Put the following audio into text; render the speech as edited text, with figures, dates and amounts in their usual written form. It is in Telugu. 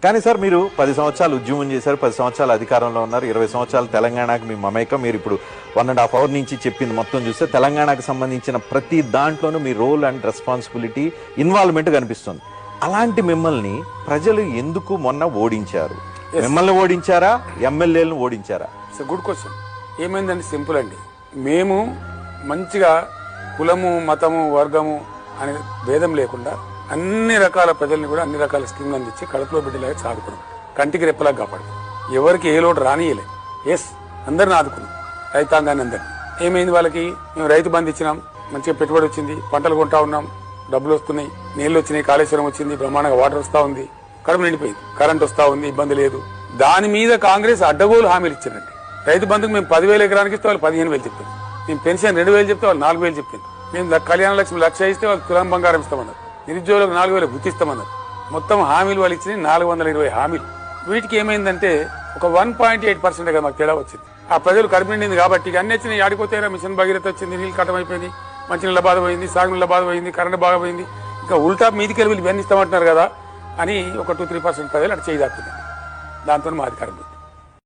కానీ సార్ మీరు 10 సంవత్సరాలు ఉద్యమం చేశారు, 10 సంవత్సరాలు అధికారంలో ఉన్నారు, 20 సంవత్సరాలు తెలంగాణకు మీ మమేకం. మీరు ఇప్పుడు 1.5 hours నుంచి చెప్పింది మొత్తం చూస్తే తెలంగాణకు సంబంధించిన ప్రతి దాంట్లోనూ మీ రోల్ అండ్ రెస్పాన్సిబిలిటీ, ఇన్వాల్వ్మెంట్ కనిపిస్తుంది. అలాంటి మిమ్మల్ని ప్రజలు ఎందుకు మొన్న ఓడించారు? మిమ్మల్ని ఓడించారా, ఎమ్మెల్యేలను ఓడించారా? It's good question. ఏమైందండి, సింపుల్ అండి. మేము మంచిగా కులము, మతము, వర్గము అనే భేదం లేకుండా అన్ని రకాల ప్రజల్ని కూడా అన్ని రకాల స్కీమ్లు అందించి కడుపులో బిడ్డలాగా సాదుకున్నాం, కంటికి రెప్పలాగా కాపాడు. ఎవరికి ఏ లోటు రానియలే. ఎస్, అందరిని ఆదుకున్నాం, రైతాంగాన్ని అందరినీ. ఏమైంది వాళ్ళకి? మేము రైతు బంధు ఇచ్చినాం, మంచిగా పెట్టుబడి వచ్చింది, పంటలు కొంటా ఉన్నాం, డబ్బులు వస్తున్నాయి, నీళ్లు వచ్చినాయి, కాళేశ్వరం వచ్చింది, బ్రహ్మాండంగా వాటర్ వస్తా ఉంది, కడుపు నిండిపోయింది, కరెంట్ వస్తా ఉంది, ఇబ్బంది లేదు. దాని మీద కాంగ్రెస్ అడ్డగోలు హామీలు ఇచ్చిందండి. రైతు బంధుకు మేము 10,000 ఎకరానికి ఇస్తే వాళ్ళు 15,000 చెప్పారు. మేము పెన్షన్ 2,000 చెప్తే వాళ్ళు 4,000 చెప్పారు. మేము కళ్యాణ లక్ష్మి 1,00,000 ఇస్తే వాళ్ళు తులం బంగారం ఇస్తామన్నారు. నిరుద్యోగులకు 4,000 గుర్తిస్తామన్నారు. మొత్తం హామీలు వాళ్ళు ఇచ్చిన 420 హామీలు. వీటికి ఏమైందంటే ఒక 1.8% కదా మాకు తేడా వచ్చింది. ఆ ప్రజలు కడుపు నిండింది కాబట్టి అన్ని వచ్చినాయి. ఆడిపోతే మిషన్ భగీరథ వచ్చింది, నీళ్ళు కట్టమైపోయింది, మంచినీళ్ళ బాధ పోయింది, సాగునీళ్ళ బాధ పోయింది, కరెంట్ బాగా పోయింది. ఇంకా ఉల్టా మీదికి వెళ్ళి ఇవన్నీ ఇస్తామంటున్నారు కదా అని ఒక 2-3% ప్రజలు అటు చేయి దాపుతుంది. దాంతో మా అధికారం